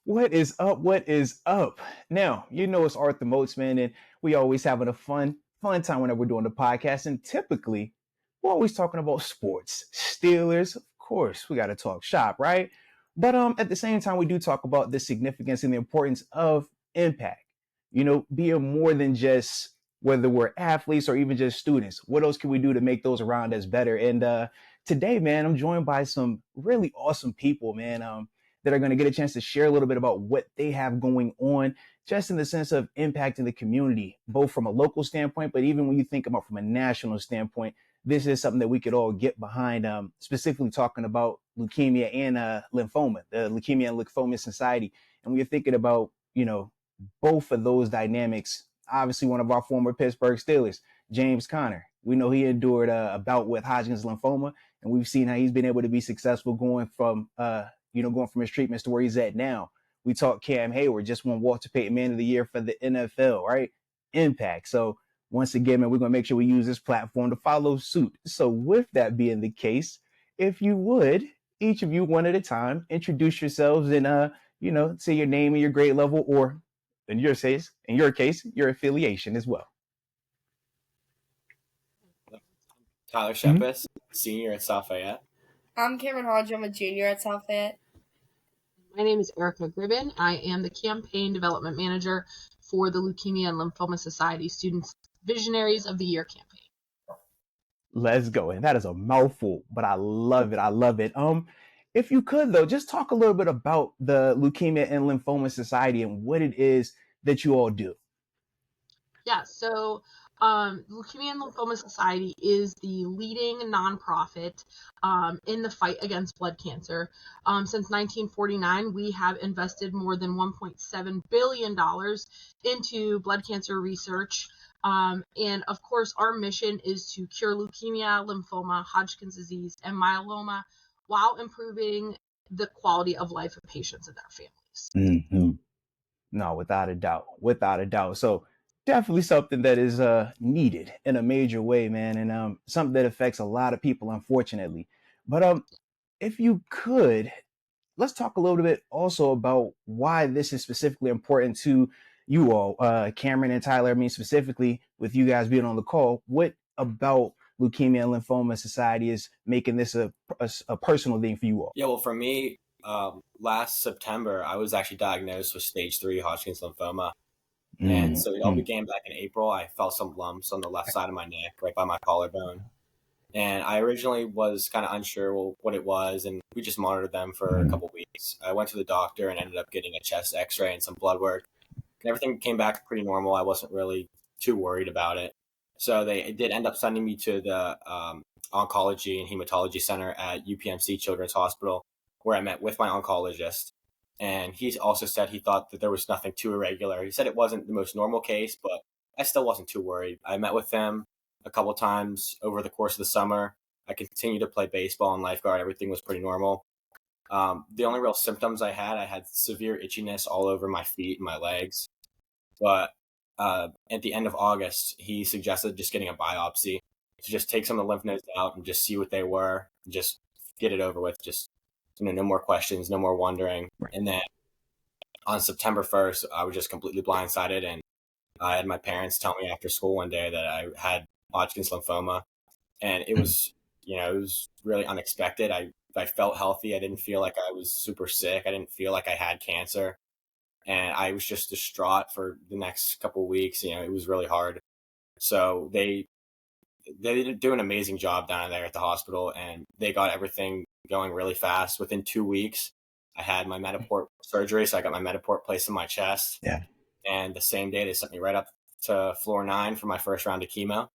What is up? What is up? Now, it's Arthur Moats, man, and we always having a fun time whenever we're doing the podcast. And typically, we're always talking about sports. Steelers, of course, we got to talk shop, right? But at the same time, we do talk about the significance and the importance of impact. Being more than just whether we're athletes or even just students. What else can we do to make those around us better? And today, man, I'm joined by some really awesome people, man. That are going to get a chance to share a little bit about what they have going on, just in the sense of impacting the community, both from a local standpoint, but even when you think about from a national standpoint, this is something that we could all get behind, specifically talking about leukemia and lymphoma, the Leukemia Lymphoma Society. And when you're thinking about, both of those dynamics, obviously one of our former Pittsburgh Steelers, James Conner, we know he endured a bout with Hodgkin's lymphoma, and we've seen how he's been able to be successful going from his treatments to where he's at now. We talked Cam Hayward, just won Walter Payton Man of the Year for the NFL, right? Impact. So once again, man, we're going to make sure we use this platform to follow suit. So with that being the case, if you would, each of you one at a time, introduce yourselves and, say your name and your grade level, or in your case, your affiliation as well. Tyler Shepis, senior at South Fayette. I'm Cameron Hodge. I'm a junior at South Fayette. My name is Erica Gribben. I am the campaign development manager for the Leukemia Lymphoma Society Students Visionaries of the Year campaign. Let's go. And that is a mouthful, but I love it. I love it. If you could, though, just talk a little bit about the Leukemia and Lymphoma Society and what it is that you all do. Yeah, so Leukemia and Lymphoma Society is the leading nonprofit in the fight against blood cancer. Since 1949, we have invested more than $1.7 billion into blood cancer research. And of course, our mission is to cure leukemia, lymphoma, Hodgkin's disease, and myeloma while improving the quality of life of patients and their families. Mm-hmm. No, without a doubt. So definitely something that is needed in a major way, man, and something that affects a lot of people, unfortunately. But if you could, let's talk a little bit also about why this is specifically important to you all, Cameron and Tyler. I mean, specifically with you guys being on the call, what about Leukemia and Lymphoma Society is making this a personal thing for you all? Yeah, well, for me, last September, I was actually diagnosed with stage 3 Hodgkin's lymphoma. And so it all began back in April. I felt some lumps on the left side of my neck, right by my collarbone. And I originally was kind of unsure what it was, and we just monitored them for a couple of weeks. I went to the doctor and ended up getting a chest x-ray and some blood work. And everything came back pretty normal. I wasn't really too worried about it. So they did end up sending me to the oncology and hematology center at UPMC Children's Hospital, where I met with my oncologist. And he also said he thought that there was nothing too irregular. He said it wasn't the most normal case, but I still wasn't too worried. I met with him a couple times over the course of the summer. I continued to play baseball and lifeguard. Everything was pretty normal. The only real symptoms I had severe itchiness all over my feet and my legs. But at the end of August, he suggested just getting a biopsy to just take some of the lymph nodes out and just see what they were, and just get it over with. Just, no more questions, no more wondering. Right. And then on September 1st, I was just completely blindsided, and I had my parents tell me after school one day that I had Hodgkin's lymphoma, and it was, it was really unexpected. I felt healthy. I didn't feel like I was super sick. I didn't feel like I had cancer, and I was just distraught for the next couple of weeks. It was really hard. So they did do an amazing job down there at the hospital, and they got everything going really fast. Within 2 weeks, I had my Metaport surgery, so I got my Metaport placed in my chest. Yeah. And the same day, they sent me right up to floor 9 for my first round of chemo.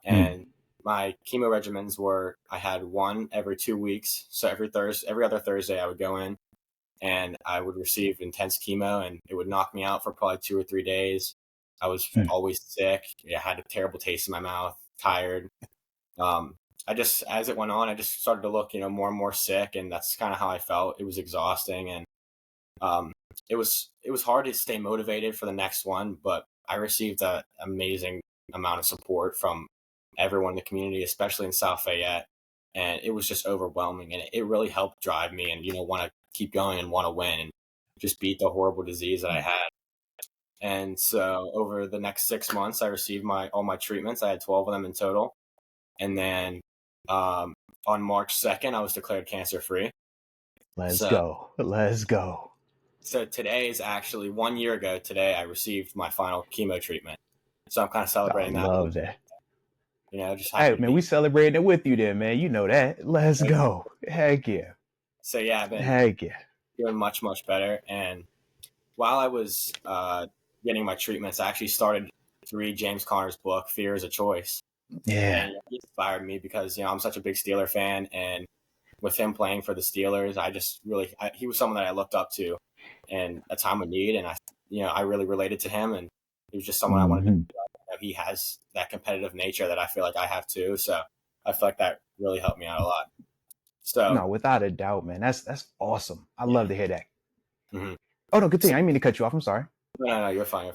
And my chemo regimens were, I had one every 2 weeks. So every other Thursday, I would go in and I would receive intense chemo, and it would knock me out for probably 2 or 3 days. I was always sick. I had a terrible taste in my mouth, tired. As it went on, I just started to look, more and more sick, and that's kind of how I felt. It was exhausting, and it was hard to stay motivated for the next one, but I received an amazing amount of support from everyone in the community, especially in South Fayette, and it was just overwhelming, and it really helped drive me and, want to keep going and want to win. And just beat the horrible disease that I had. And so over the next 6 months, I received all my treatments. I had 12 of them in total. And then on March 2nd, I was declared cancer free. Let's go. Let's go. So today is actually 1 year ago today, I received my final chemo treatment. So I'm kind of celebrating that. I love that. Just happy Hey, man, we celebrating it with you then, man. You know that. Let's go. Heck yeah. So yeah, I've been yeah. doing much, much better. And while I was getting my treatments, I actually started to read James Conner's book, Fear is a Choice. Yeah. And he inspired me because, I'm such a big Steeler fan. And with him playing for the Steelers, he was someone that I looked up to in a time of need. And I really related to him. And he was just someone I wanted to be like. He has that competitive nature that I feel like I have too. So I feel like that really helped me out a lot. So no, without a doubt, man. That's awesome. I love to hear that. Mm-hmm. Oh no, continue. I didn't mean to cut you off. I'm sorry. No, you're fine.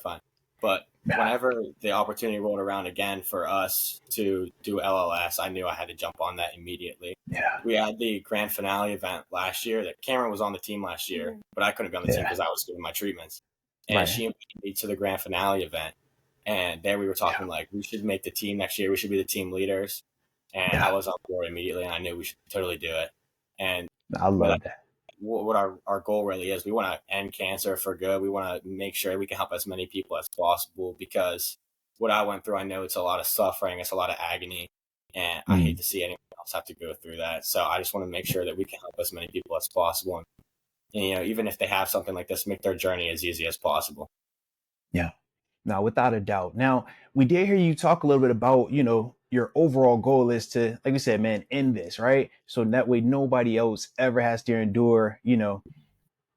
But whenever the opportunity rolled around again for us to do LLS, I knew I had to jump on that immediately. Yeah. We had the grand finale event last year. That Cameron was on the team last year, but I couldn't be on the team because I was doing my treatments. And she invited me to the grand finale event. And there we were talking like, we should make the team next year. We should be the team leaders. And I was on board immediately, and I knew we should totally do it. And I love that. What our goal really is, we want to end cancer for good. We want to make sure we can help as many people as possible, because what I went through, I know it's a lot of suffering, it's a lot of agony, and I hate to see anyone else have to go through that. So I just want to make sure that we can help as many people as possible. And even if they have something like this, make their journey as easy as possible. Yeah. No, without a doubt. Now, we did hear you talk a little bit about, your overall goal is to, like you said, man, end this, right? So that way nobody else ever has to endure,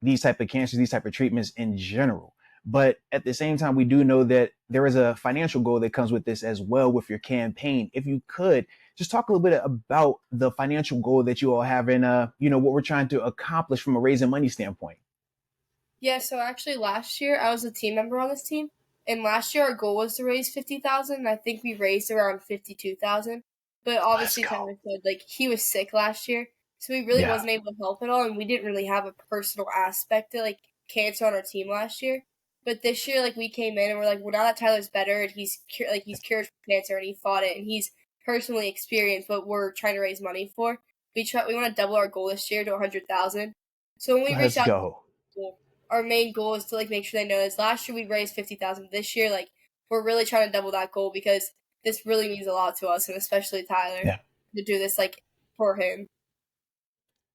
these type of cancers, these type of treatments in general. But at the same time, we do know that there is a financial goal that comes with this as well with your campaign. If you could just talk a little bit about the financial goal that you all have and, what we're trying to accomplish from a raising money standpoint. Yeah, so actually last year I was a team member on this team. And last year our goal was to raise $50,000. And I think we raised around $52,000. But obviously, Tyler said, he was sick last year. So we really wasn't able to help at all. And we didn't really have a personal aspect to, cancer on our team last year. But this year, we came in and we're well, now that Tyler's better and he's cured from cancer and he fought it and he's personally experienced what we're trying to raise money for. We want to double our goal this year to $100,000. So when we reached out, our main goal is to make sure they know this. Last year we raised $50,000. This year, we're really trying to double that goal because this really means a lot to us, and especially Tyler to do this for him.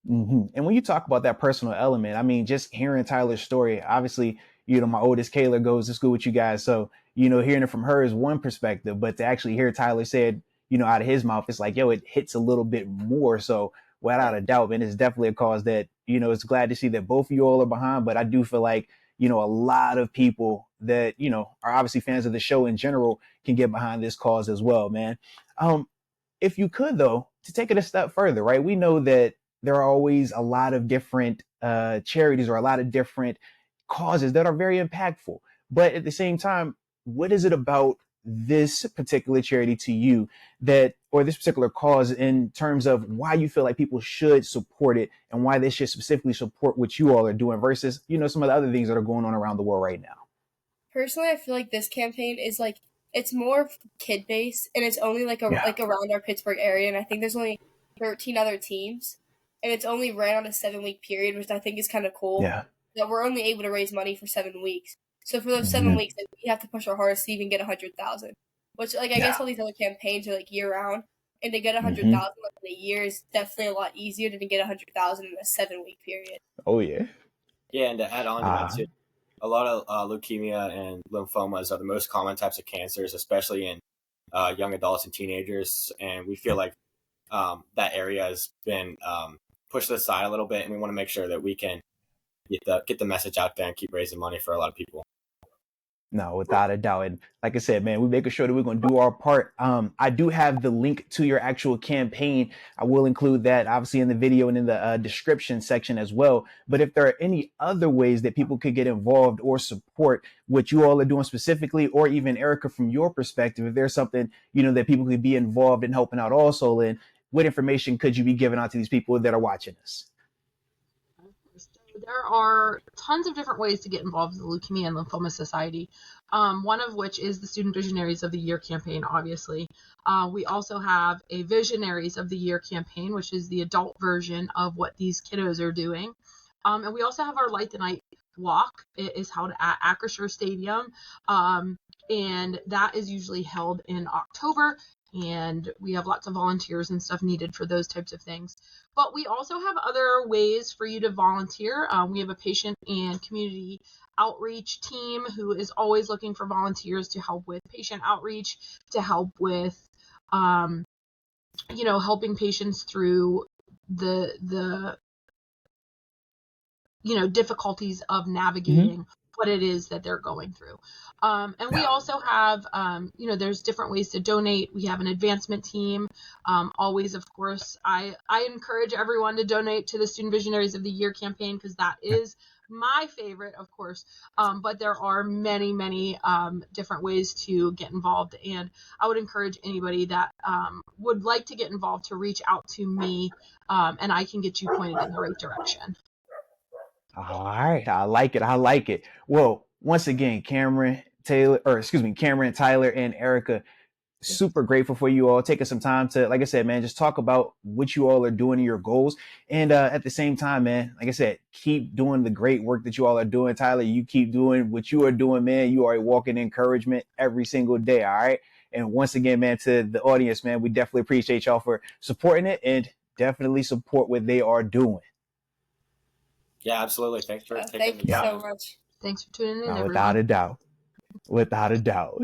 Mm-hmm. And when you talk about that personal element, I mean, just hearing Tyler's story, obviously, my oldest Kayla goes to school with you guys. So, hearing it from her is one perspective, but to actually hear Tyler said, out of his mouth, it's it hits a little bit more. So without a doubt, man, it's definitely a cause that, it's glad to see that both of you all are behind. But I do feel like, a lot of people that, are obviously fans of the show in general can get behind this cause as well, man. If you could, though, to take it a step further, right? We know that there are always a lot of different charities or a lot of different causes that are very impactful. But at the same time, what is it about this particular charity to you or this particular cause in terms of why you feel like people should support it and why they should specifically support what you all are doing versus, some of the other things that are going on around the world right now? Personally, I feel like this campaign is it's more kid based and it's only around our Pittsburgh area. And I think there's only 13 other teams and it's only ran on a 7-week period, which I think is kind of cool. Yeah. That we're only able to raise money for 7 weeks. So for those 7 weeks, we have to push our hardest to even get $100,000. Which, I guess all these other campaigns are year round, and to get $100,000 in a year is definitely a lot easier than to get $100,000 in a 7-week period. Oh yeah. Yeah, and to add on to that too, a lot of leukemia and lymphomas are the most common types of cancers, especially in young adults and teenagers. And we feel like that area has been pushed aside a little bit, and we want to make sure that we can get the message out there and keep raising money for a lot of people. No, without a doubt. And like I said, man, we're making sure that we're going to do our part. I do have the link to your actual campaign. I will include that obviously in the video and in the description section as well. But if there are any other ways that people could get involved or support what you all are doing specifically, or even Erica, from your perspective, if there's something, that people could be involved in helping out also, and what information could you be giving out to these people that are watching us? There are tons of different ways to get involved with the Leukemia and Lymphoma Society, one of which is the Student Visionaries of the Year campaign, obviously. We also have a Visionaries of the Year campaign, which is the adult version of what these kiddos are doing. And we also have our Light the Night walk. It is held at Acrisure Stadium, and that is usually held in October. And we have lots of volunteers and stuff needed for those types of things. But we also have other ways for you to volunteer. We have a patient and community outreach team who is always looking for volunteers to help with patient outreach, to help with, helping patients through the difficulties of navigating what it is that they're going through. And we also have, there's different ways to donate. We have an advancement team. Always, of course, I encourage everyone to donate to the Student Visionaries of the Year campaign, because that is my favorite, of course. But there are many, many different ways to get involved. And I would encourage anybody that would like to get involved to reach out to me, and I can get you pointed in the right direction. All right. I like it. I like it. Well, once again, Cameron, Tyler, and Erica, super grateful for you all taking some time to, like I said, man, just talk about what you all are doing and your goals. And at the same time, man, like I said, keep doing the great work that you all are doing. Tyler, you keep doing what you are doing, man. You are a walking encouragement every single day. All right. And once again, man, to the audience, man, we definitely appreciate y'all for supporting it, and definitely support what they are doing. Yeah, absolutely. Thanks for taking Thank you so much. Thanks for tuning in, everyone. Without a doubt.